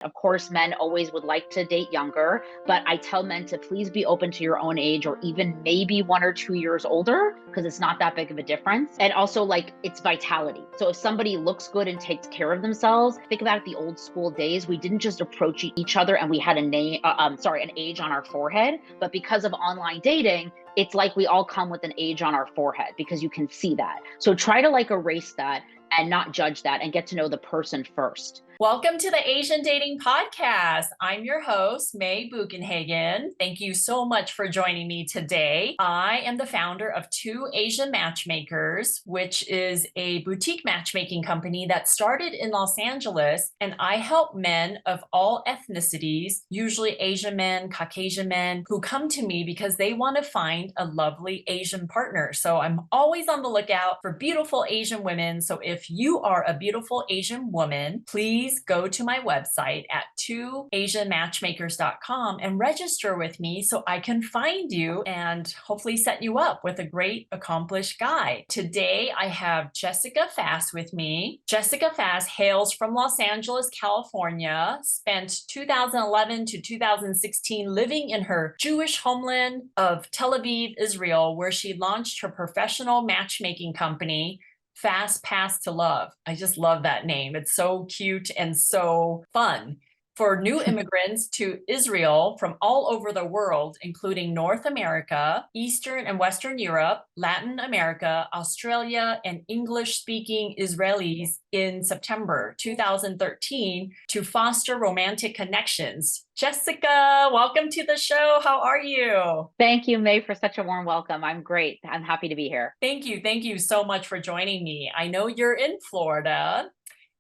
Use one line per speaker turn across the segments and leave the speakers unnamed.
Of course, men always would like to date younger, but I tell men to please be open to your own age or even maybe 1 or 2 years older because it's not that big of a difference. And also, like, it's vitality. So if somebody looks good and takes care of themselves, think about the old school days. We didn't just approach each other and we had a name, an age on our forehead, but because of online dating, it's like we all come with an age on our forehead because you can see that. So try to like erase that and not judge that and get to know the person first.
Welcome to the Asian Dating Podcast. I'm your host, May Buchenhagen. Thank you so much for joining me today. I am the founder of Two Asian Matchmakers, which is a boutique matchmaking company that started in Los Angeles, and I help men of all ethnicities, usually Asian men, Caucasian men, who come to me because they want to find a lovely Asian partner. So I'm always on the lookout for beautiful Asian women. So if you are a beautiful Asian woman, please go to my website at twoasianmatchmakers.com and register with me so I can find you and hopefully set you up with a great, accomplished guy. Today, I have Jessica Fass with me. Jessica Fass hails from Los Angeles, California, spent 2011 to 2016 living in her Jewish homeland of Tel Aviv, Israel, where she launched her professional matchmaking company, Fass Pass to Love. I just love that name. It's so cute and so fun. For new immigrants to Israel from all over the world, including North America, Eastern and Western Europe, Latin America, Australia, and English-speaking Israelis in September 2013 to foster romantic connections. Jessica, welcome to the show. How are you?
Thank you, May, for such a warm welcome. I'm great. I'm happy to be here.
Thank you. Thank you so much for joining me. I know you're in Florida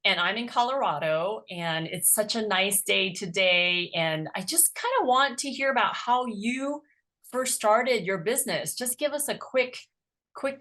and I'm in Colorado, and it's such a nice day today. And I just kind of want to hear about how you first started your business. Just give us a quick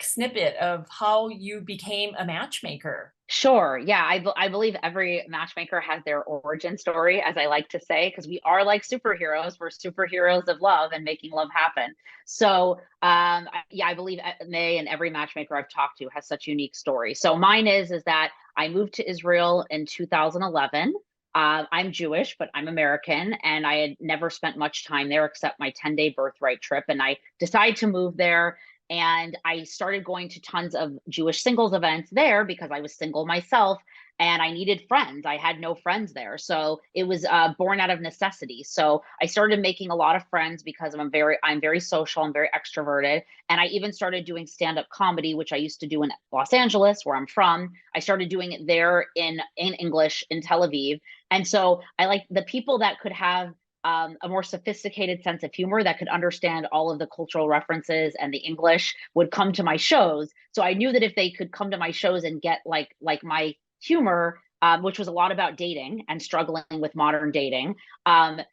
snippet of how you became a matchmaker.
Sure. Yeah, I believe every matchmaker has their origin story, as I like to say, because we are like superheroes. We're superheroes of love and making love happen. So, yeah, I believe May and every matchmaker I've talked to has such unique stories. So mine is that I moved to Israel in 2011. I'm Jewish, but I'm American, and I had never spent much time there except my 10-day birthright trip. And I decided to move there. And I started going to tons of Jewish singles events there because I was single myself and I needed friends. I had no friends there. So it was born out of necessity. So I started making a lot of friends because I'm very social, I'm very extroverted. And I even started doing stand-up comedy, which I used to do in Los Angeles, where I'm from. I started doing it there in English in Tel Aviv. And so I like the people that could have a more sophisticated sense of humor that could understand all of the cultural references and the English would come to my shows. So I knew that if they could come to my shows and get like my humor, which was a lot about dating and struggling with modern dating,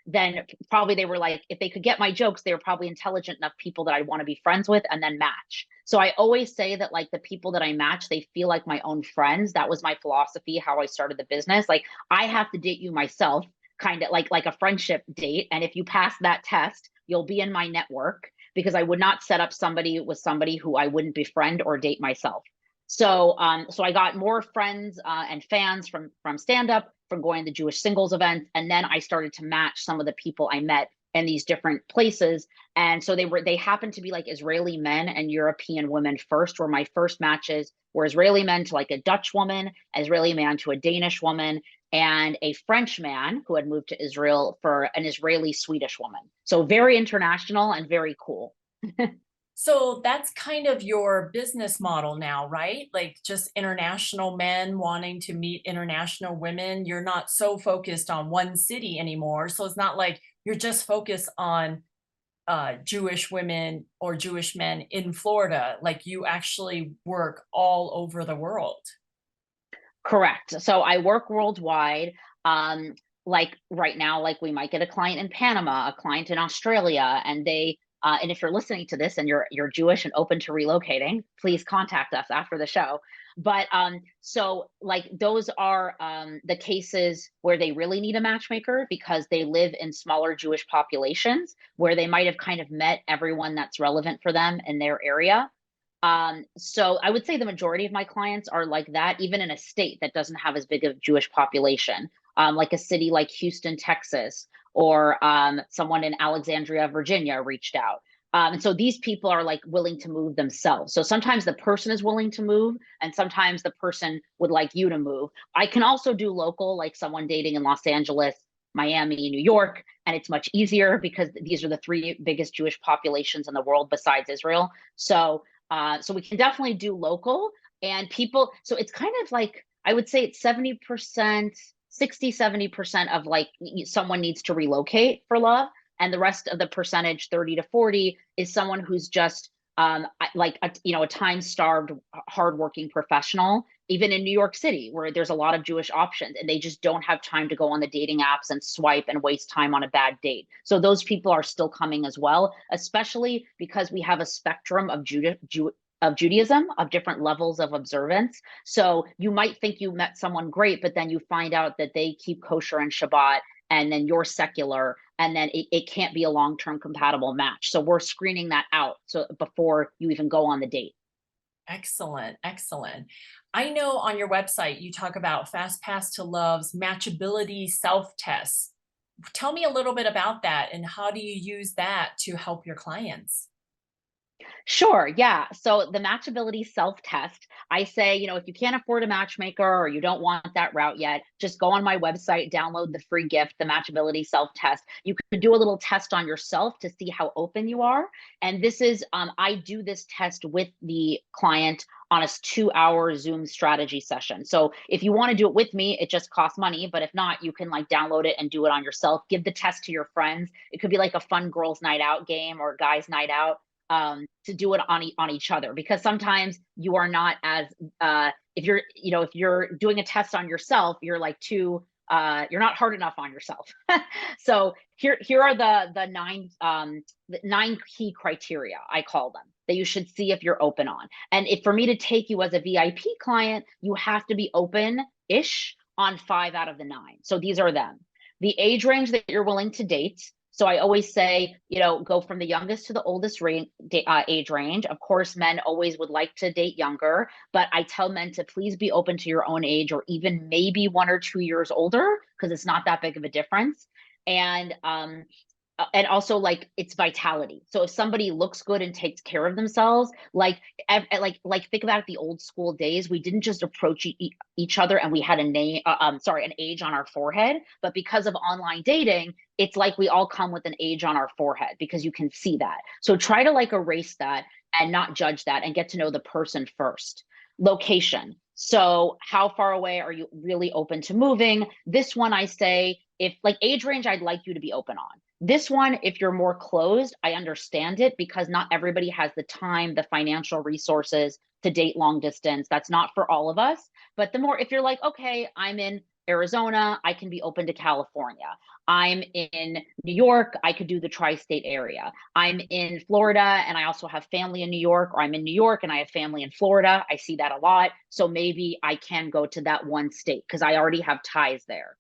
then probably they were like, if they could get my jokes, they were probably intelligent enough people that I'd want to be friends with and then match. So I always say that like the people that I match, they feel like my own friends. That was my philosophy, how I started the business. Like I have to date you myself, kind of like a friendship date. And if you pass that test, you'll be in my network because I would not set up somebody with somebody who I wouldn't befriend or date myself. So, so I got more friends and fans from stand up, from going to Jewish singles events, and then I started to match some of the people I met in these different places. And so they happened to be like Israeli men and European women first, were my first matches were Israeli men to like a Dutch woman, Israeli man to a Danish woman, and a French man who had moved to Israel for an Israeli Swedish woman. So very international and very cool.
So that's kind of your business model now, right? Like just international men wanting to meet international women. You're not so focused on one city anymore. So it's not like you're just focused on Jewish women or Jewish men in Florida. Like you actually work all over the world.
Correct. So I work worldwide. Like right now, like we might get a client in Panama, a client in Australia, and and if you're listening to this and you're Jewish and open to relocating, please contact us after the show. But so like those are the cases where they really need a matchmaker because they live in smaller Jewish populations where they might have kind of met everyone that's relevant for them in their area. So I would say the majority of my clients are like that, even in a state that doesn't have as big of a Jewish population. like a city like Houston, Texas, or someone in Alexandria, Virginia reached out. And so these people are like willing to move themselves. So sometimes the person is willing to move, and sometimes the person would like you to move. I can also do local, like someone dating in Los Angeles, Miami, New York, and it's much easier because these are the three biggest Jewish populations in the world besides Israel. So, so we can definitely do local, and people. So it's kind of like, I would say it's 70%, 60, 70% of like someone needs to relocate for love, and the rest of the percentage, 30 to 40, is someone who's just like a time-starved, hardworking professional, even in New York City, where there's a lot of Jewish options, and they just don't have time to go on the dating apps and swipe and waste time on a bad date. So those people are still coming as well, especially because we have a spectrum of Judaism, of different levels of observance. So you might think you met someone great, but then you find out that they keep kosher and Shabbat, and then you're secular, and then it can't be a long-term compatible match. So we're screening that out so before you even go on the date.
Excellent, excellent. I know on your website you talk about FastPass to Love's Matchability SelfTest. Tell me a little bit about that, and how do you use that to help your clients?
Sure. Yeah. So the matchability self test, I say, if you can't afford a matchmaker or you don't want that route yet, just go on my website, download the free gift, the matchability self test. You could do a little test on yourself to see how open you are. And this is, I do this test with the client on a 2-hour Zoom strategy session. So if you want to do it with me, it just costs money. But if not, you can like download it and do it on yourself. Give the test to your friends. It could be like a fun girls' night out game or guys' night out, to do it on each other, because sometimes you are not as if you're doing a test on yourself, you're like too you're not hard enough on yourself. So here are the nine key criteria, I call them, that you should see if you're open on. And if for me to take you as a VIP client, you have to be open-ish on 5 out of the 9. So these are them. The age range that you're willing to date. So I always say, go from the youngest to the oldest age range. Of course, men always would like to date younger, but I tell men to please be open to your own age, or even maybe 1 or 2 years older, because it's not that big of a difference. And also, like, it's vitality. So if somebody looks good and takes care of themselves, like think about the old school days, we didn't just approach each other and we had a name, an age on our forehead. But because of online dating, it's like we all come with an age on our forehead because you can see that. So try to like erase that and not judge that, and get to know the person first. Location. So how far away are you really open to moving? This one, I say, if like age range, I'd like you to be open on. This one, if you're more closed, I understand it, because not everybody has the time, the financial resources to date long distance. That's not for all of us. But if you're like, okay, I'm in Arizona, I can be open to California. I'm in New York, I could do the tri-state area. I'm in Florida and I also have family in New York, or I'm in New York and I have family in Florida. I see that a lot. So maybe I can go to that one state because I already have ties there.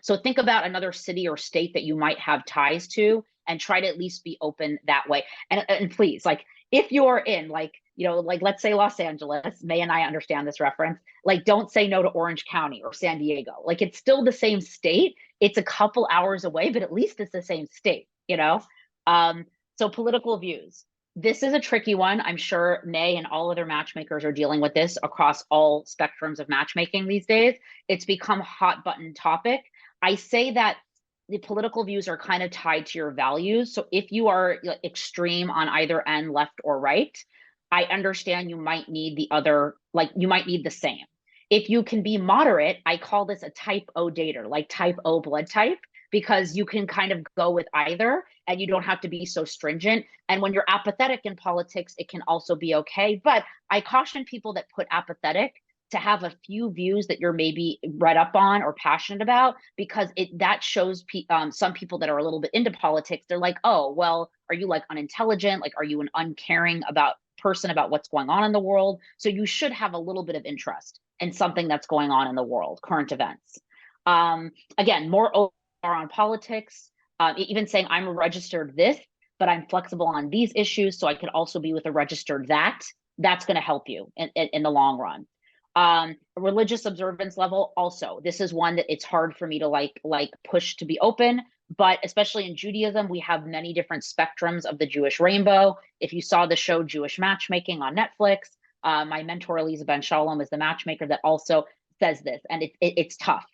So think about another city or state that you might have ties to, and try to at least be open that way. And please, like, if you're in like, like let's say Los Angeles, May and I understand this reference, like don't say no to Orange County or San Diego. Like it's still the same state. It's a couple hours away, but at least it's the same state. So political views. This is a tricky one. I'm sure May and all other matchmakers are dealing with this across all spectrums of matchmaking these days. It's become a hot button topic. I say that the political views are kind of tied to your values. So if you are extreme on either end, left or right, I understand you might need the other, like you might need the same. If you can be moderate, I call this a type O dater, like type O blood type, because you can kind of go with either and you don't have to be so stringent. And when you're apathetic in politics, it can also be okay. But I caution people that put apathetic to have a few views that you're maybe read up on or passionate about, because that shows some people that are a little bit into politics. They're like, oh, well, are you like unintelligent? Like, are you an uncaring person about what's going on in the world? So you should have a little bit of interest in something that's going on in the world, current events. Again, more on politics, even saying I'm a registered this, but I'm flexible on these issues, so I could also be with a registered that. That's going to help you in the long run. Religious observance level also. This is one that it's hard for me to like push to be open, but especially in Judaism, we have many different spectrums of the Jewish rainbow. If you saw the show Jewish Matchmaking on Netflix, my mentor Elisa Ben Shalom is the matchmaker that also says this, and it's tough.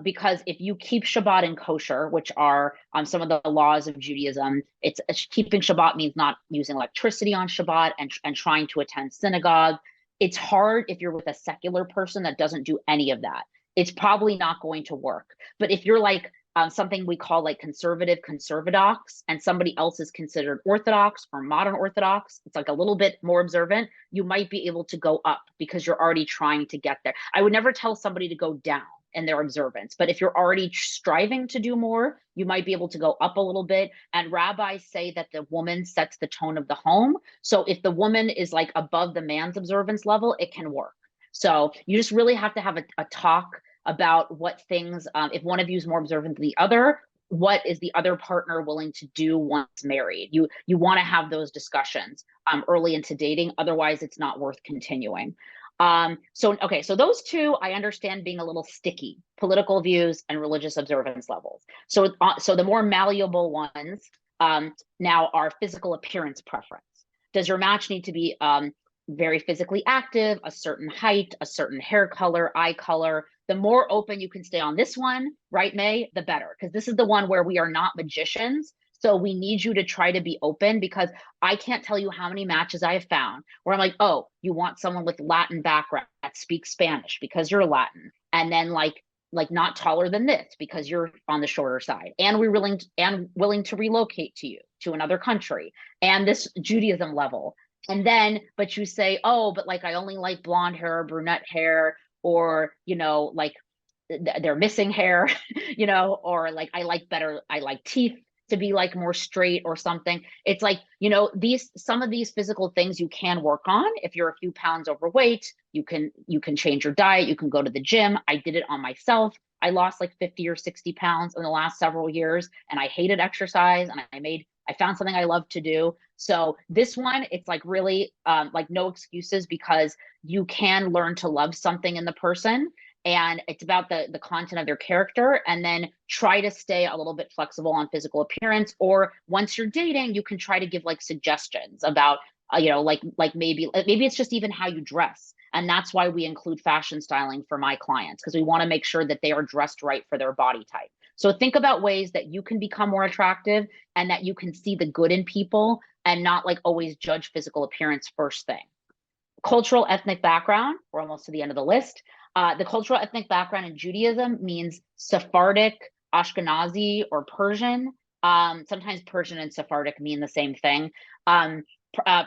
Because if you keep Shabbat and kosher, which are some of the laws of Judaism, it's keeping Shabbat means not using electricity on Shabbat and trying to attend synagogue. It's hard if you're with a secular person that doesn't do any of that. It's probably not going to work. But if you're like something we call like conservative conservadox, and somebody else is considered Orthodox or modern Orthodox, it's like a little bit more observant, you might be able to go up because you're already trying to get there. I would never tell somebody to go down in their observance, but if you're already striving to do more, you might be able to go up a little bit. And rabbis say that the woman sets the tone of the home. So if the woman is like above the man's observance level, it can work. So you just really have to have a talk about what things, if one of you is more observant than the other, what is the other partner willing to do once married? You want to have those discussions early into dating. Otherwise, it's not worth continuing. Okay, so those two I understand being a little sticky: political views and religious observance levels. So the more malleable ones now are physical appearance preference. Does your match need to be very physically active, a certain height, a certain hair color, eye color? The more open you can stay on this one, right, May, the better, because this is the one where we are not magicians. So we need you to try to be open, because I can't tell you how many matches I have found where I'm like, oh, you want someone with Latin background that speaks Spanish because you're Latin, and then like not taller than this because you're on the shorter side, and we're willing to relocate to you to another country, and this Judaism level. And then, but you say, oh, but like I only like blonde hair, brunette hair, or like they're missing hair, or like I like teeth to be like more straight or something. It's like, some of these physical things you can work on. If you're a few pounds overweight, you can change your diet, you can go to the gym. I did it on myself. I lost like 50 or 60 pounds in the last several years, and I hated exercise, and I found something I love to do. So this one, it's like really like no excuses, because you can learn to love something in the person, and it's about the content of their character. And then try to stay a little bit flexible on physical appearance. Or once you're dating, you can try to give like suggestions about like maybe it's just even how you dress. And that's why we include fashion styling for my clients, because we want to make sure that they are dressed right for their body type. So think about ways that you can become more attractive, and that you can see the good in people, and not like always judge physical appearance first thing. Cultural ethnic background, we're almost to the end of the list. The cultural ethnic background in Judaism means Sephardic, Ashkenazi, or Persian. Sometimes Persian and Sephardic mean the same thing.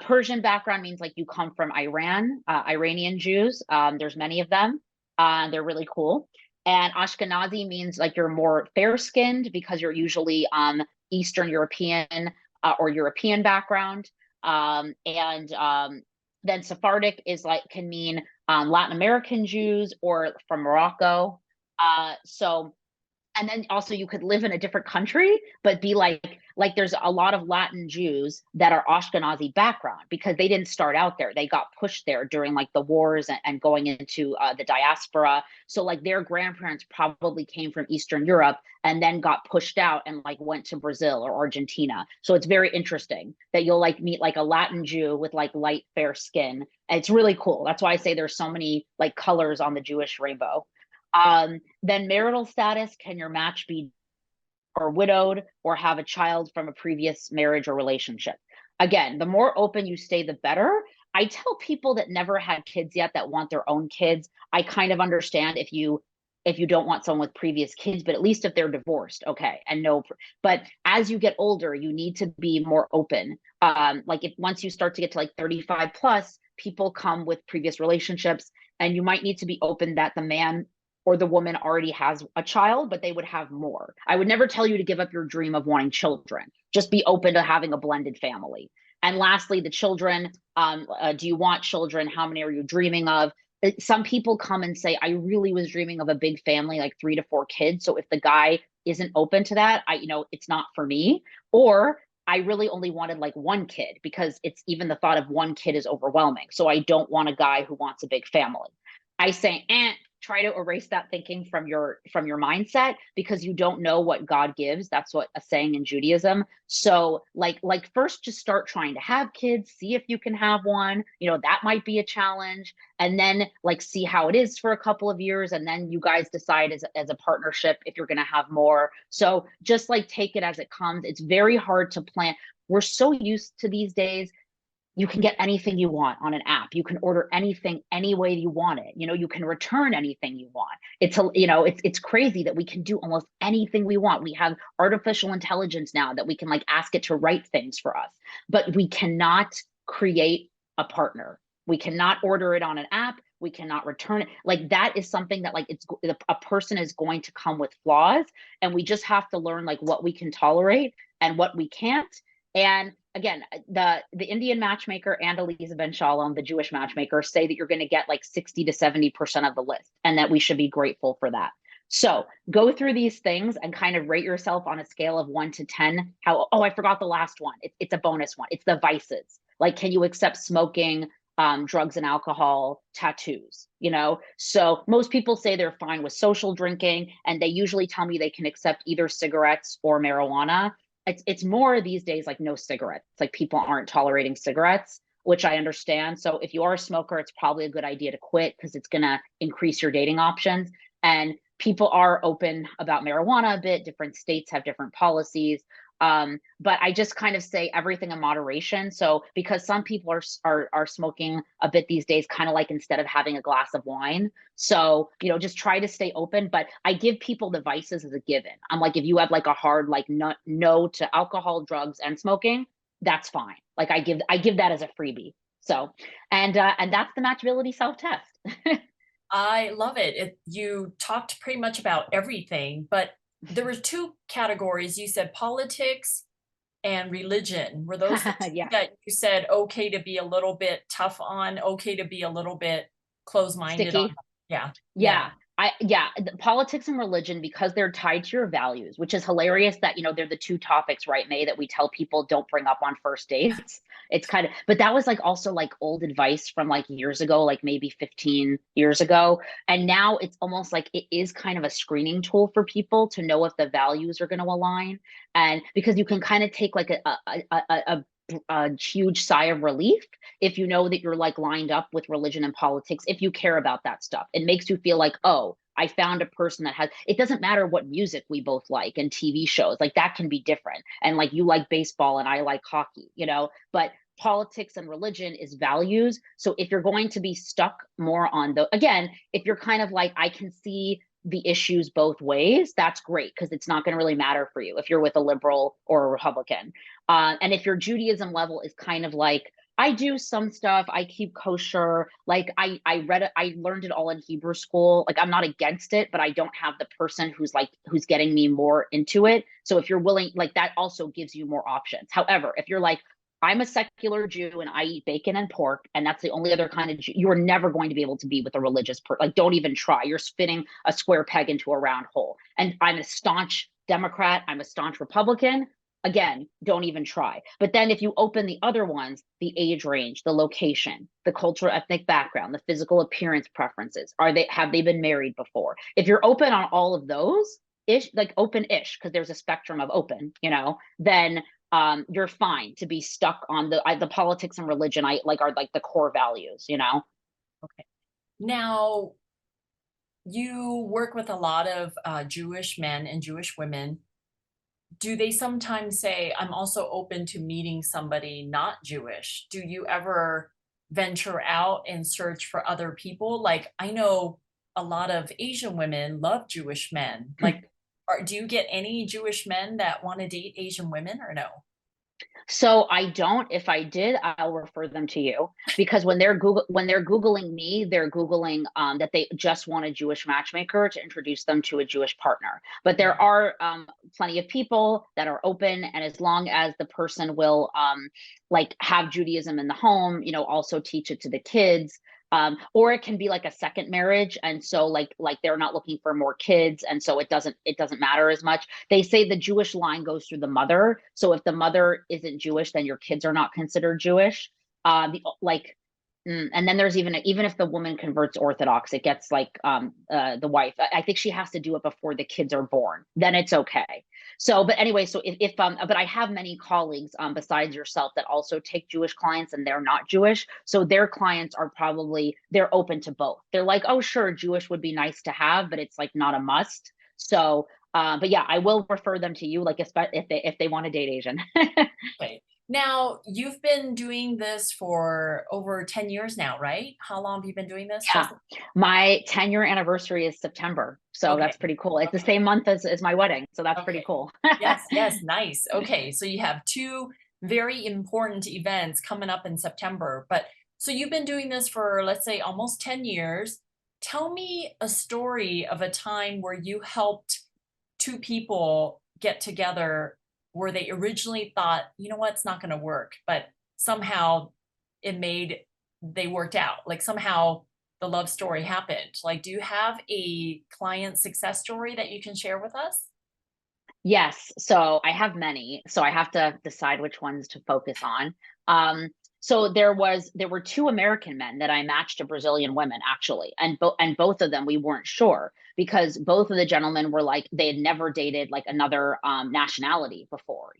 Persian background means like you come from Iran, Iranian Jews. There's many of them. They're really cool. And Ashkenazi means like you're more fair-skinned, because you're usually Eastern European or European background. Then Sephardic is like can mean Latin American Jews or from Morocco. And then also you could live in a different country, but be like there's a lot of Latin Jews that are Ashkenazi background, because they didn't start out there. They got pushed there during like the wars and going into the diaspora. So like their grandparents probably came from Eastern Europe and then got pushed out and like went to Brazil or Argentina. So it's very interesting that you'll like meet like a Latin Jew with like light fair skin. And it's really cool. That's why I say there's so many like colors on the Jewish rainbow. Then marital status: can your match be or widowed or have a child from a previous marriage or relationship? Again, the more open you stay, the better. I tell people that never had kids yet that want their own kids, I kind of understand if you don't want someone with previous kids, but at least if they're divorced, okay, and no. But as you get older, you need to be more open. Like if once you start to get to like 35 plus, people come with previous relationships, and you might need to be open that the man or the woman already has a child, but they would have more. I would never tell you to give up your dream of wanting children. Just be open to having a blended family. And lastly, the children. Do you want children? How many are you dreaming of? Some people come and say, I really was dreaming of a big family, like 3 to 4 kids. So if the guy isn't open to that, it's not for me. Or I really only wanted like 1 kid, because it's even the thought of 1 kid is overwhelming. So I don't want a guy who wants a big family. I say, try to erase that thinking from your mindset, because you don't know what God gives. That's what a saying in Judaism. So like first just start trying to have kids, see if you can have one. You know, that might be a challenge. And then like see how it is for a couple of years. And then you guys decide as a partnership if you're gonna have more. So just like take it as it comes. It's very hard to plan. We're so used to these days, you can get anything you want on an app. You can order anything any way you want it. You know, you can return anything you want. It's crazy that we can do almost anything we want. We have artificial intelligence now that we can like ask it to write things for us, but we cannot create a partner. We cannot order it on an app. We cannot return it. Like that is something that like a person is going to come with flaws, and we just have to learn like what we can tolerate and what we can't. And again, the Indian matchmaker and Elisa Ben Shalom, the Jewish matchmaker, say that you're going to get like 60 to 70% of the list, and that we should be grateful for that. So go through these things and kind of rate yourself on a scale of 1 to 10. How, oh, I forgot the last one. It's a bonus one. It's the vices. Like, can you accept smoking, drugs and alcohol, tattoos? You know, so most people say they're fine with social drinking, and they usually tell me they can accept either cigarettes or marijuana. It's more these days like no cigarettes. Like people aren't tolerating cigarettes, which I understand. So if you are a smoker, it's probably a good idea to quit, because it's going to increase your dating options. And people are open about marijuana a bit. Different states have different policies. But I just kind of say everything in moderation. So because some people are smoking a bit these days, kind of like instead of having a glass of wine. So, you know, just try to stay open. But I give people the vices as a given. I'm like, if you have like a hard like no to alcohol, drugs, and smoking, that's fine. Like I give that as a freebie. So and that's the matchability self-test.
I love it. You talked pretty much about everything, but there were two categories. You said politics and religion. Were those the two
Yeah.
that you said okay to be a little bit tough on, okay to be a little bit closed-minded on?
Sticky.
Yeah, yeah.
Yeah. Politics and religion, because they're tied to your values, which is hilarious that, you know, they're the two topics, right, May, that we tell people don't bring up on first dates. It's kind of, but that was like also like old advice from like years ago, like maybe 15 years ago. And now it's almost like it is kind of a screening tool for people to know if the values are going to align. And because you can kind of take like a huge sigh of relief if you know that you're like lined up with religion and politics, if you care about that stuff. It makes you feel like, oh, I found a person that has, it doesn't matter what music we both like and TV shows, like that can be different. And like you like baseball and I like hockey, you know, but politics and religion is values. So if you're going to be stuck more on the, again, if you're kind of like, I can see the issues both ways, that's great, because it's not going to really matter for you if you're with a liberal or a Republican. And if your Judaism level is kind of like, I do some stuff, I keep kosher, like I read it, I learned it all in Hebrew school. Like I'm not against it, but I don't have the person who's getting me more into it. So if you're willing, like that also gives you more options. However, if you're like, I'm a secular Jew and I eat bacon and pork, and that's the only other kind of Jew, you're never going to be able to be with a religious person. Like, don't even try. You're spinning a square peg into a round hole. And I'm a staunch Democrat, I'm a staunch Republican. Again, don't even try. But then if you open the other ones, the age range, the location, the cultural ethnic background, the physical appearance preferences, have they been married before? If you're open on all of those, ish, like open-ish, because there's a spectrum of open, you know, then you're fine to be stuck on the politics and religion I like are like the core values, you know.
Okay. Now, you work with a lot of Jewish men and Jewish women. Do they sometimes say, I'm also open to meeting somebody not Jewish? Do you ever venture out and search for other people? Like, I know a lot of Asian women love Jewish men. Like, do you get any Jewish men that want to date Asian women or no?
So I don't. If I did, I'll refer them to you, because when they're Googling me, they're Googling that they just want a Jewish matchmaker to introduce them to a Jewish partner. But there
Yeah.
are plenty of people that are open, and as long as the person will like have Judaism in the home, you know, also teach it to the kids. Or it can be like a second marriage, and so like they're not looking for more kids, and so it doesn't matter as much. They say the Jewish line goes through the mother. So if the mother isn't Jewish, then your kids are not considered Jewish. Like And then there's even if the woman converts Orthodox, it gets like the wife. I think she has to do it before the kids are born. Then it's okay. So, but anyway, so if but I have many colleagues besides yourself that also take Jewish clients, and they're not Jewish. So their clients are probably, they're open to both. They're like, oh, sure, Jewish would be nice to have, but it's like not a must. So, but yeah, I will refer them to you, like if they want to date Asian.
Right. Now, you've been doing this for over 10 years now, right? How long have you been doing this,
Yeah,
Jessica?
my 10-year anniversary is September, so
Okay.
that's pretty cool. It's the
Okay.
same month as my wedding, so that's pretty
Okay.
cool.
Yes, yes, nice. Okay, so you have two very important events coming up in September. But so you've been doing this for, let's say, almost 10 years. Tell me a story of a time where you helped two people get together where they originally thought, you know what, it's not going to work, but somehow they worked out. Like somehow the love story happened. Like, do you have a client success story that you can share with us?
Yes, so I have many, so I have to decide which ones to focus on. So there were two American men that I matched to Brazilian women actually, and both of them we weren't sure because both of the gentlemen were like they had never dated like another nationality before,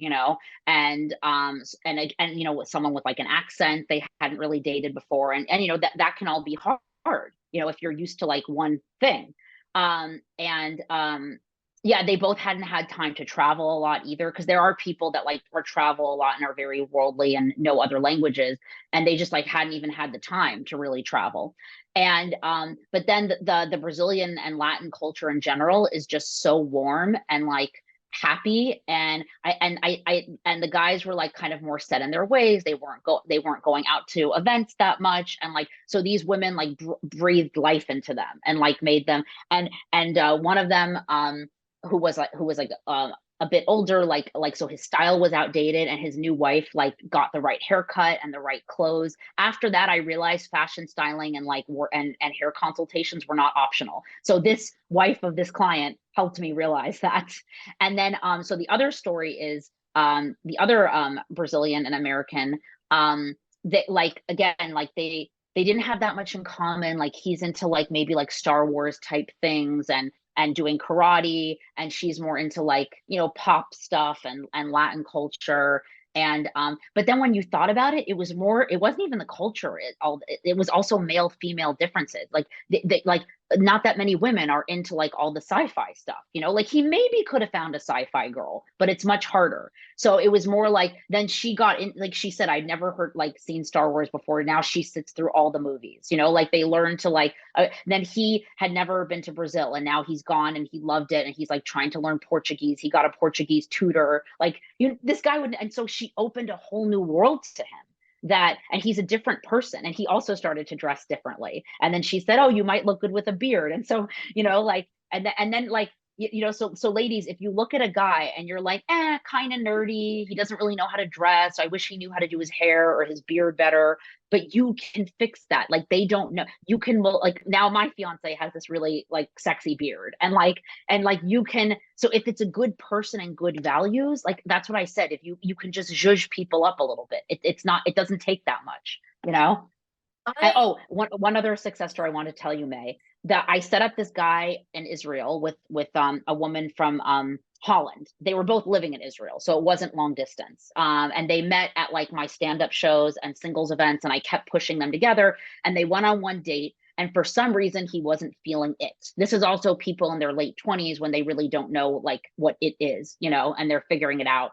and with someone with like an accent they hadn't really dated before, and that can all be hard, if you're used to like one thing. And Yeah, they both hadn't had time to travel a lot either, because there are people that like or travel a lot and are very worldly and know other languages, and they just like hadn't even had the time to really travel. And but then the Brazilian and Latin culture in general is just so warm and like happy, and the guys were like kind of more set in their ways. They weren't going out to events that much, and like so these women like breathed life into them and like made them, and one of them who was like a bit older, like so his style was outdated, and his new wife like got the right haircut and the right clothes. After that I realized fashion styling and and hair consultations were not optional, so this wife of this client helped me realize that. And then so the other story is the other Brazilian and American, that like again like they didn't have that much in common. Like he's into like maybe like Star Wars type things and doing karate, and she's more into like pop stuff and Latin culture. And but then when you thought about it, it wasn't even the culture. It was also male female differences. Like like not that many women are into like all the sci-fi stuff, like he maybe could have found a sci-fi girl, but it's much harder. So it was more like then she got in, like she said, I'd never heard like seen Star Wars before. Now she sits through all the movies, like they learned to like then he had never been to Brazil, and now he's gone and he loved it, and he's like trying to learn Portuguese. He got a Portuguese tutor. Like this guy would, and so she opened a whole new world to him, and he's a different person, and he also started to dress differently. And then she said, oh, you might look good with a beard. And so like and then like so ladies, if you look at a guy and you're like kind of nerdy, he doesn't really know how to dress, I wish he knew how to do his hair or his beard better, but you can fix that. Like they don't know, you can like now my fiance has this really like sexy beard, and like you can, so if it's a good person and good values, like that's what I said, if you can just zhuzh people up a little bit, it doesn't take that much,
I
oh, one other success story I want to tell you, May, that I set up this guy in Israel with a woman from Holland. They were both living in Israel, so it wasn't long distance. And they met at like my stand-up shows and singles events, and I kept pushing them together. And they went on one date, and for some reason he wasn't feeling it. This is also people in their late 20s when they really don't know like what it is, and they're figuring it out.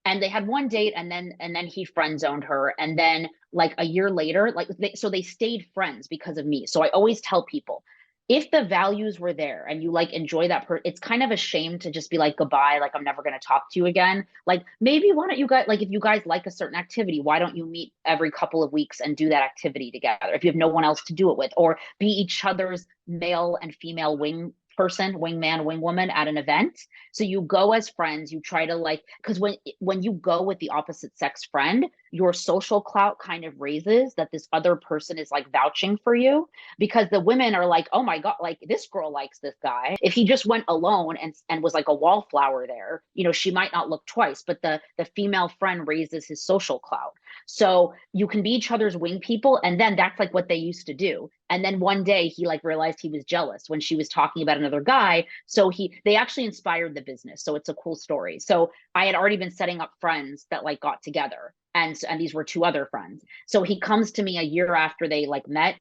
And they had one date, and then he friend zoned her, and then like a year later, like so they stayed friends because of me. So I always tell people, if the values were there and you like enjoy that it's kind of a shame to just be like goodbye, like I'm never going to talk to you again. Like maybe why don't you guys, like if you guys like a certain activity, why don't you meet every couple of weeks and do that activity together if you have no one else to do it with, or be each other's male and female wingman, wingwoman at an event. So you go as friends, you try to like, because when you go with the opposite sex friend, your social clout kind of raises that this other person is like vouching for you, because the women are like, oh my God, like this girl likes this guy. If he just went alone and was like a wallflower there, you know, she might not look twice, but the female friend raises his social clout. So you can be each other's wing people. And then that's like what they used to do. And then one day he like realized he was jealous when she was talking about another guy. So they actually inspired the business. So it's a cool story. So I had already been setting up friends that like got together. And these were two other friends. So he comes to me a year after they like met,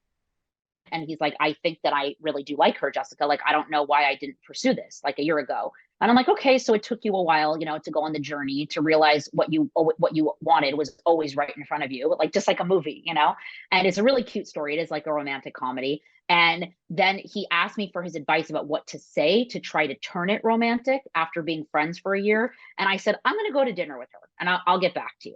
and he's like, I think that I really do like her, Jessica. Like, I don't know why I didn't pursue this like a year ago. And I'm like, okay, so it took you a while, you know, to go on the journey to realize what you wanted was always right in front of you, like just like a movie, you know. And it's a really cute story. It is like a romantic comedy. And then he asked me for his advice about what to say to try to turn it romantic after being friends for a year. And I said, I'm going to go to dinner with her and I'll get back to you.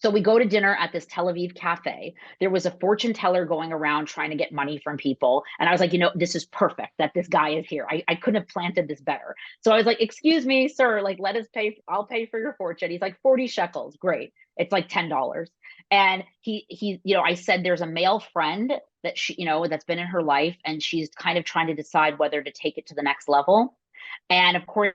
So we go to dinner at this Tel Aviv cafe. There was a fortune teller going around trying to get money from people. And I was like, you know, this is perfect that this guy is here. I couldn't have planted this better. So I was like, excuse me, sir, like, let us pay. I'll pay for your fortune. He's like, 40 shekels. Great. It's like $10. And you know, I said, there's a male friend that she, you know, that's been in her life, and she's kind of trying to decide whether to take it to the next level. And of course,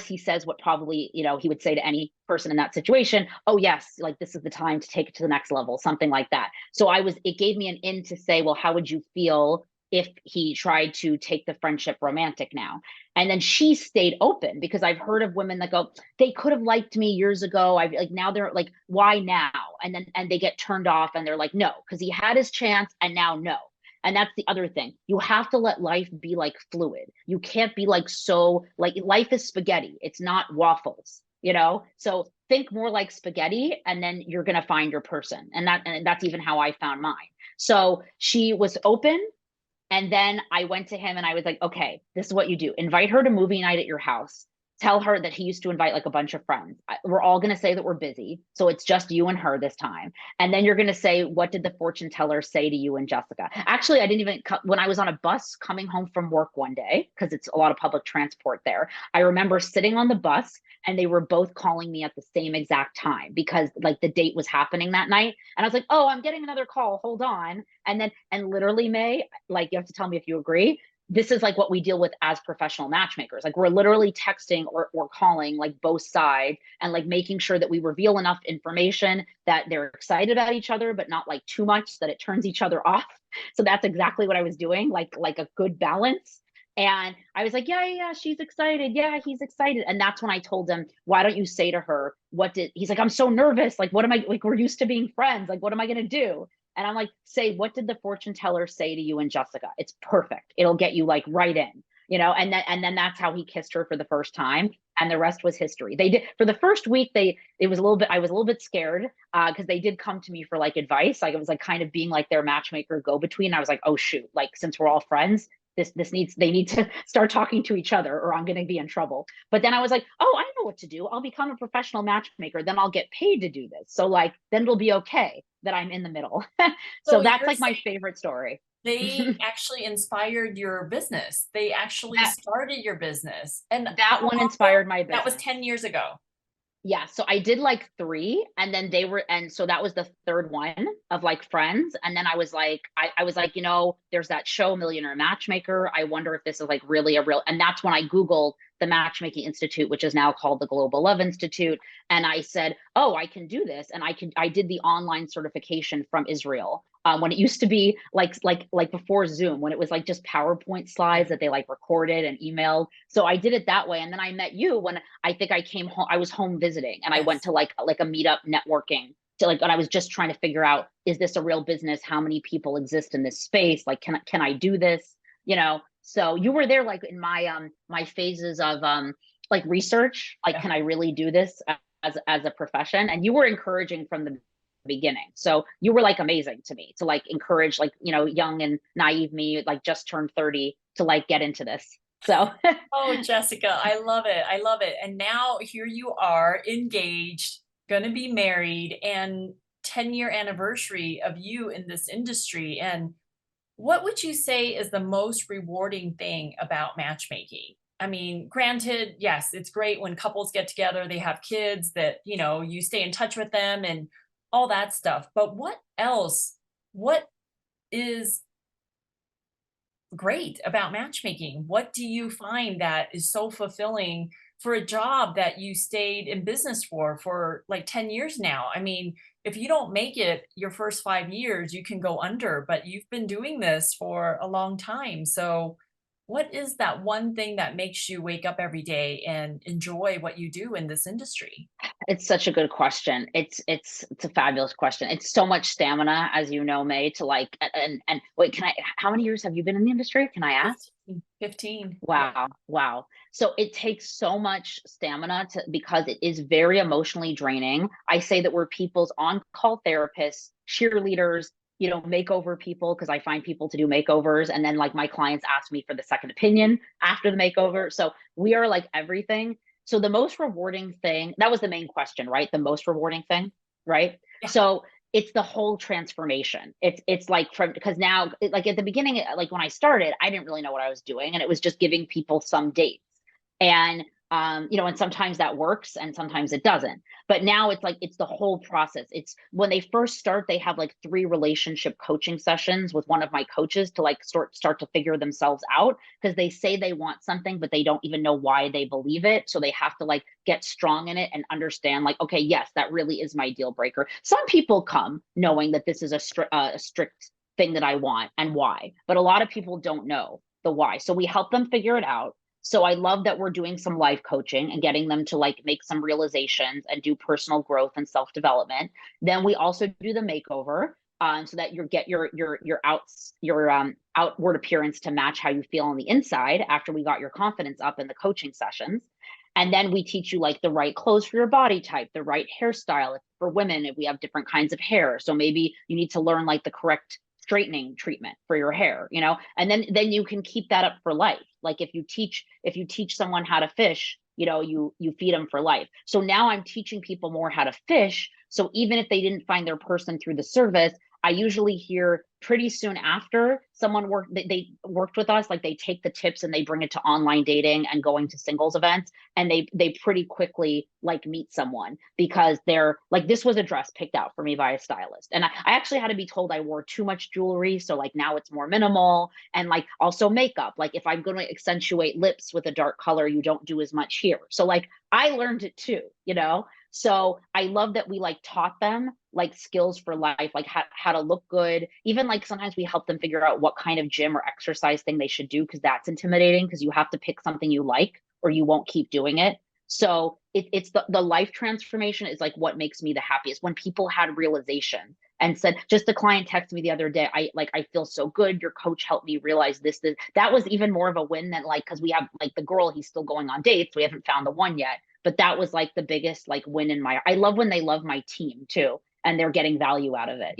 he says what probably, you know, he would say to any person in that situation, oh yes, like this is the time to take it to the next level, something like that. So it gave me an in to say, well, how would you feel if he tried to take the friendship romantic now? And then she stayed open, because I've heard of women that go, they could have liked me years ago. I've like, now they're like, why now? And they get turned off and they're like, no, because he had his chance and now no. And that's the other thing. You have to let life be like fluid. You can't be like, so like, life is spaghetti. It's not waffles, you know? So think more like spaghetti, and then you're going to find your person. And that's even how I found mine. So she was open. And then I went to him and I was like, okay, this is what you do. Invite her to movie night at your house. Tell her that he used to invite like a bunch of friends. We're all going to say that we're busy. So it's just you and her this time. And then you're going to say, what did the fortune teller say to you and Jessica? Actually, I didn't even, when I was on a bus coming home from work one day, because it's a lot of public transport there, I remember sitting on the bus and they were both calling me at the same exact time, because like the date was happening that night. And I was like, oh, I'm getting another call. Hold on. And literally, May, like, you have to tell me if you agree, this is like what we deal with as professional matchmakers. Like, we're literally texting or calling like both sides, and like making sure that we reveal enough information that they're excited about each other, but not like too much that it turns each other off. So that's exactly what I was doing, like a good balance. And I was like, yeah, she's excited. Yeah, he's excited. And that's when I told him, why don't you say to her, he's like, I'm so nervous. Like, what am I, like, we're used to being friends. Like, what am I going to do? And I'm like, say, what did the fortune teller say to you and Jessica? It's perfect. It'll get you like right in, you know? And then that's how he kissed her for the first time. And the rest was history. They did, for the first week, I was a little bit scared, because they did come to me for like advice. Like, it was like kind of being like their matchmaker go between. I was like, oh shoot, like, since we're all friends, they need to start talking to each other, or I'm going to be in trouble. But then I was like, oh, I know what to do. I'll become a professional matchmaker. Then I'll get paid to do this. So like, then it'll be okay that I'm in the middle. So
So
that's
you're
like my
saying
favorite story.
they actually inspired your business. They actually
that
started your business. And
that
how
one
long ago?
inspired my
That was
business.
10 years ago.
Yeah, so I did like three, and then and so that was the third one of like friends. And then I was like, I was like, you know, there's that show Millionaire Matchmaker. I wonder if this is like really a real, and that's when I Googled the Matchmaking Institute, which is now called the Global Love Institute. And I said, oh, I can do this. And I did the online certification from Israel. When it used to be like before Zoom, when it was like just PowerPoint
Yeah.
slides that they like recorded and emailed. So I did it that way. And then I met you when I think I came home. I was home visiting, and I went
Yes.
to like a meetup networking to like, and I was just trying to figure out, is this a real business? How many people exist in this space? Like, can I do this? You know, so you were there like in my phases of like research, like,
Yeah.
can I really do this as a profession? And you were encouraging from the beginning. So you were like amazing to me to like encourage, like, you know, young and naive me, like just turned 30, to like get into this. So
Oh, Jessica, I love it. I love it. And now here you are engaged, going to be married, and 10-year anniversary of you in this industry. And what would you say is the most rewarding thing about matchmaking? I mean, granted, yes, it's great when couples get together, they have kids that, you know, you stay in touch with them and all that stuff. But what else? What is great about matchmaking? What do you find that is so fulfilling for a job that you stayed in business for like 10 years now? I mean, if you don't make it your first 5 years, you can go under, but you've been doing this for a long time. So, what is that one thing that makes you wake up every day and enjoy what you do in this industry?
It's such a good question. It's a fabulous question. It's so much stamina, as you know, May, to like and wait, can I how many years have you been in the industry? Can I ask?
15. 15. Yeah.
Wow, wow. So it takes so much stamina to because it is very emotionally draining. I say that we're people's on-call therapists, cheerleaders, makeover people, because I find people to do makeovers. And then like my clients ask me for the second opinion after the makeover. So we are like everything. So the most rewarding thing, that was the main question, right? The most rewarding thing, right?
Yeah.
So it's the whole transformation. It's like from because now like at the beginning, like when I started, I didn't really know what I was doing, and it was just giving people some dates. And and sometimes that works and sometimes it doesn't. But now it's like it's the whole process. It's when they first start, they have like 3 relationship coaching sessions with one of my coaches to like start to figure themselves out because they say they want something, but they don't even know why they believe it. So they have to like get strong in it and understand, like, okay, yes, that really is my deal breaker. Some people come knowing that this is a strict thing that I want and why, but a lot of people don't know the why. So we help them figure it out. So I love that we're doing some life coaching and getting them to like make some realizations and do personal growth and self development. Then we also do the makeover, so that you get your outward appearance to match how you feel on the inside after we got your confidence up in the coaching sessions. And then we teach you like the right clothes for your body type, the right hairstyle. For women, if we have different kinds of hair, so maybe you need to learn like the correct straightening treatment for your hair, and then you can keep that up for life. Like if you teach someone how to fish, you feed them for life. So now I'm teaching people more how to fish, so even if they didn't find their person through the service, I usually hear pretty soon after someone they worked with us, like they take the tips and they bring it to online dating and going to singles events, and they pretty quickly like meet someone because they're like, this was a dress picked out for me by a stylist, and I actually had to be told I wore too much jewelry, so like now it's more minimal. And like also makeup, like if I'm going to accentuate lips with a dark color, you don't do as much here. So like I learned it too. So I love that we like taught them like skills for life, like how to look good. Even like sometimes we help them figure out what kind of gym or exercise thing they should do, because that's intimidating because you have to pick something you like or you won't keep doing it. So it's the life transformation is like what makes me the happiest, when people had realization and said, just a client texted me the other day, I feel so good, your coach helped me realize this. That was even more of a win than like, because we have like the girl, he's still going on dates, we haven't found the one yet, but that was like the biggest like win in my, I love when they love my team too and they're getting value out of it.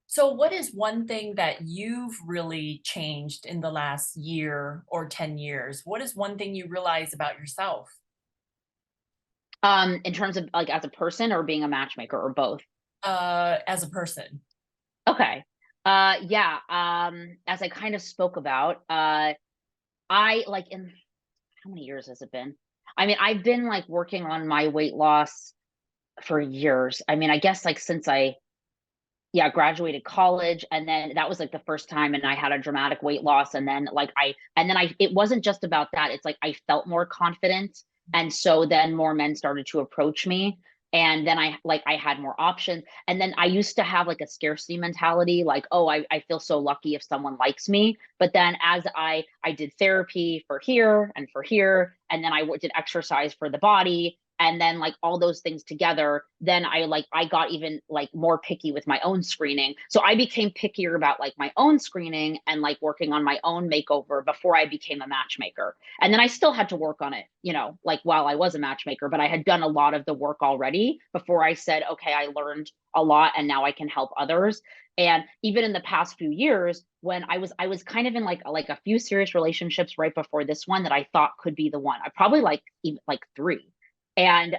So, what is one thing that you've really changed in the last year or 10 years? What is one thing you realize about yourself?
In terms of like as a person or being a matchmaker or both.
As a person?
Okay. Yeah. As I kind of spoke about, I like in how many years has it been? I mean, I've been like working on my weight loss for years. I mean, I guess like since I yeah, graduated college, and then that was like the first time and I had a dramatic weight loss, and then it wasn't just about that. It's like I felt more confident, and so then more men started to approach me, and then I had more options. And then I used to have like a scarcity mentality, like, oh, I feel so lucky if someone likes me. But then as I did therapy for here and for here, and then did exercise for the body, and then like all those things together, then I got even like more picky with my own screening. So I became pickier about like my own screening and like working on my own makeover before I became a matchmaker. And then I still had to work on it, like while I was a matchmaker, but I had done a lot of the work already before I said, okay, I learned a lot and now I can help others. And even in the past few years, when I was kind of in like a few serious relationships right before this one that I thought could be the one. I probably like even like 3. And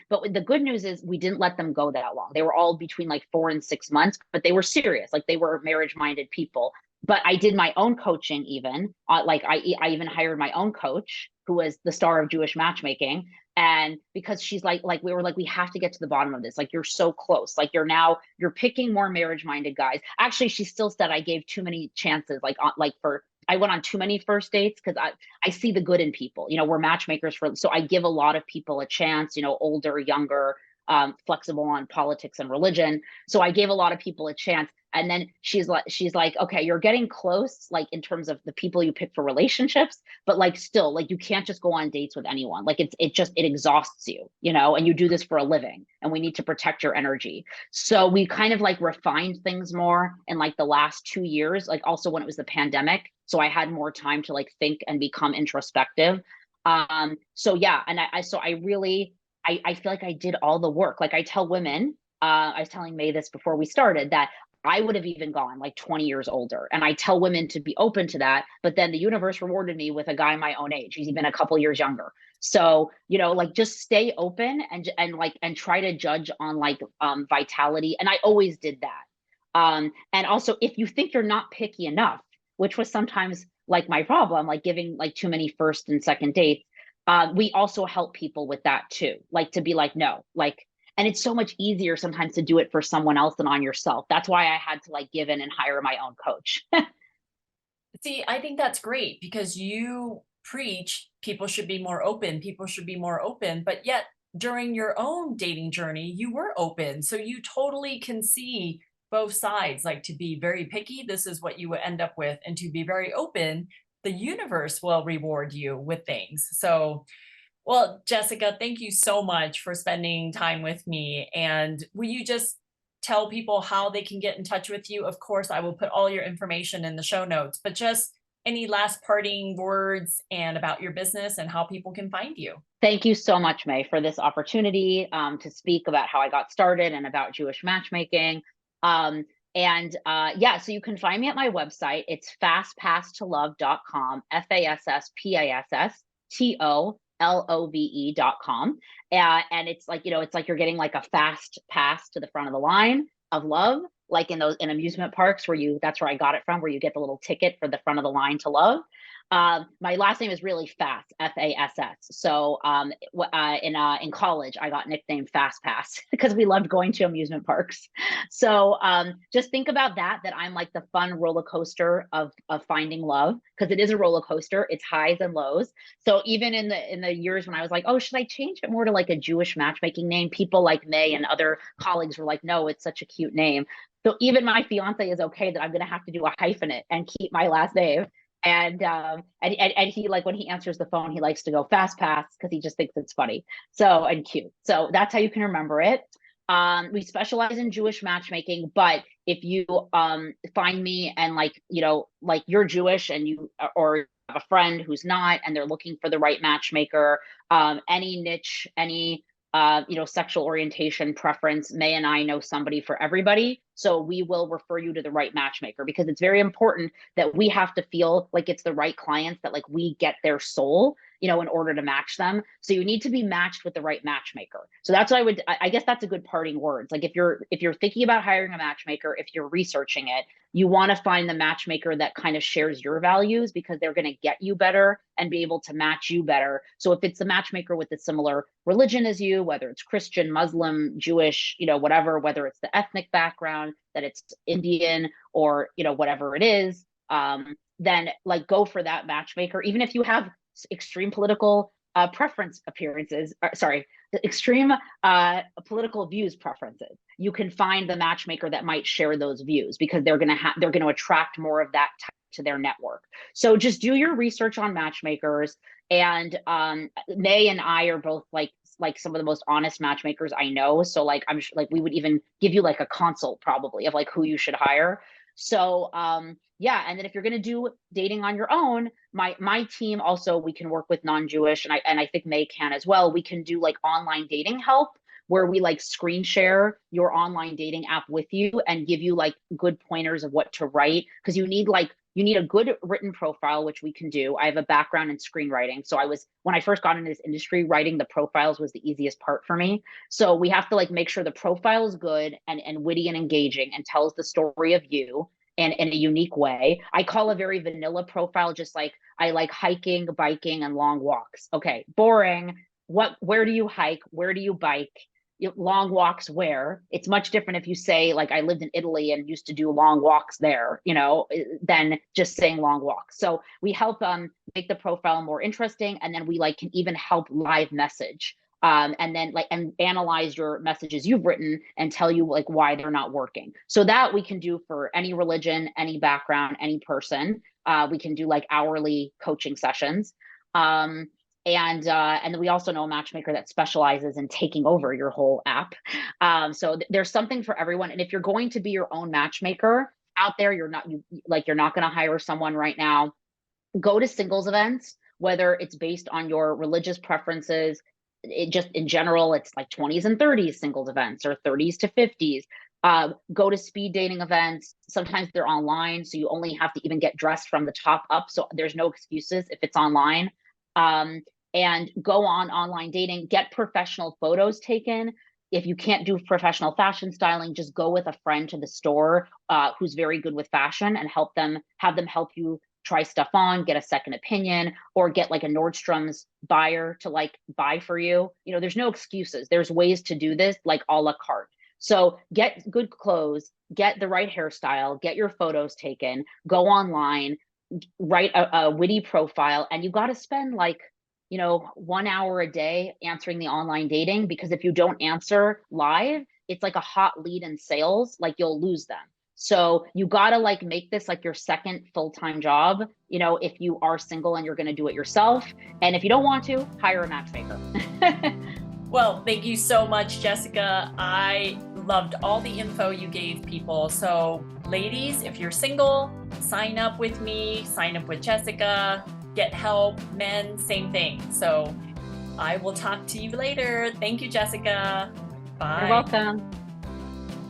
but the good news is we didn't let them go that long. They were all between like 4 and 6 months, but they were serious, like they were marriage minded people. But I did my own coaching even. Like I even hired my own coach who was the star of Jewish matchmaking. And because she's like we were like, we have to get to the bottom of this. Like you're so close. Like you're picking more marriage minded guys. Actually, she still said I gave too many chances. Like for I went on too many first dates because I see the good in people. You know, we're matchmakers for, so I give a lot of people a chance, you know, older, younger, flexible on politics and religion. So I gave a lot of people a chance. And then she's like, okay, you're getting close, like in terms of the people you pick for relationships, but like still, like you can't just go on dates with anyone. Like it exhausts you, you know, and you do this for a living and we need to protect your energy. So we kind of like refined things more in like the last 2 years, like also when it was the pandemic. So I had more time to like think and become introspective. So yeah, and I really, I feel like I did all the work. Like I tell women, I was telling May this before we started, that I would have even gone like 20 years older. And I tell women to be open to that. But then the universe rewarded me with a guy my own age. He's even a couple years younger. So, you know, like just stay open and try to judge on like vitality. And I always did that. And also if you think you're not picky enough, which was sometimes like my problem, like giving like too many first and second dates, we also help people with that too. Like to be like, no, like, and it's so much easier sometimes to do it for someone else than on yourself. That's why I had to like give in and hire my own coach.
See, I think that's great because you preach people should be more open, people should be more open, but yet during your own dating journey, you were open. So you totally can see both sides. Like to be very picky, this is what you would end up with. And to be very open, the universe will reward you with things. So, well, Jessica, thank you so much for spending time with me. And will you just tell people how they can get in touch with you? Of course, I will put all your information in the show notes, but just any last parting words and about your business and how people can find you.
Thank you so much, May, for this opportunity to speak about how I got started and about Jewish matchmaking. Yeah, so you can find me at my website. It's fasspasstolove.com, FASSPASSTOLOVE.com. And it's like, you know, it's like you're getting like a fast pass to the front of the line of love, like in those in amusement parks where that's where I got it from, where you get the little ticket for the front of the line to love. My last name is really Fass, Fass. So in college, I got nicknamed Fast Pass because we loved going to amusement parks. So just think about that I'm like the fun roller coaster of finding love, because it is a roller coaster. It's highs and lows. So even in the years when I was like, oh, should I change it more to like a Jewish matchmaking name? People like May and other colleagues were like, no, it's such a cute name. So even my fiance is okay that I'm going to have to do a hyphenate and keep my last name. And he, like when he answers the phone, he likes to go fast pass because he just thinks it's funny. So and cute. So that's how you can remember it. We specialize in Jewish matchmaking, but if you find me and like, you know, like you're Jewish and you or have a friend who's not and they're looking for the right matchmaker, any niche, any you know, sexual orientation, preference, May and I know somebody for everybody. So we will refer you to the right matchmaker, because it's very important that we have to feel like it's the right clients, that like we get their soul, you know, in order to match them. So you need to be matched with the right matchmaker. So that's what I guess that's a good parting words. Like if you're thinking about hiring a matchmaker, if you're researching it, you want to find the matchmaker that kind of shares your values, because they're going to get you better and be able to match you better. So if it's a matchmaker with a similar religion as you, whether it's Christian, Muslim, Jewish, you know, whatever, whether it's the ethnic background, that it's Indian or, you know, whatever it is, then like go for that matchmaker, even if you have extreme political preference appearances, sorry, the extreme political views preferences. You can find the matchmaker that might share those views, because they're going to attract more of that type to their network. So just do your research on matchmakers. And May and I are both like some of the most honest matchmakers I know. So like like we would even give you like a consult probably of like who you should hire. So yeah, and then if you're going to do dating on your own, my team also, we can work with non-Jewish, and I think May can as well. We can do like online dating help, where we like screen share your online dating app with you and give you like good pointers of what to write, because you need a good written profile, which we can do. I have a background in screenwriting. So when I first got into this industry, writing the profiles was the easiest part for me. So we have to like make sure the profile is good and witty and engaging and tells the story of you and in a unique way. I call a very vanilla profile just like, I like hiking, biking, and long walks. Okay, boring. Where do you hike? Where do you bike? Long walks where? It's much different if you say like I lived in Italy and used to do long walks there, than just saying long walks. So we help make the profile more interesting, and then we like can even help live message. And then like and analyze your messages you've written and tell you like why they're not working. So that we can do for any religion, any background, any person. We can do like hourly coaching sessions. And then we also know a matchmaker that specializes in taking over your whole app. So there's something for everyone. And if you're going to be your own matchmaker out there, you're not going to hire someone right now. Go to singles events, whether it's based on your religious preferences. Just in general, it's like 20s and 30s singles events or 30s to 50s. Go to speed dating events. Sometimes they're online, so you only have to even get dressed from the top up. So there's no excuses if it's online. And go on online dating, get professional photos taken. If you can't do professional fashion styling, just go with a friend to the store who's very good with fashion and have them help you try stuff on, get a second opinion, or get like a Nordstrom's buyer to like buy for you. There's no excuses. There's ways to do this like a la carte. So get good clothes, get the right hairstyle, get your photos taken, go online, write a witty profile, and you got to spend like 1 hour a day answering the online dating, because if you don't answer live, it's like a hot lead in sales, like you'll lose them. So you got to like make this like your second full-time job, if you are single and you're going to do it yourself. And if you don't want to, hire a matchmaker.
Well, thank you so much, Jessica. I loved all the info you gave people. So ladies, if you're single, sign up with me, sign up with Jessica, get help. Men, same thing. So I will talk to you later. Thank you, Jessica. Bye.
You're welcome.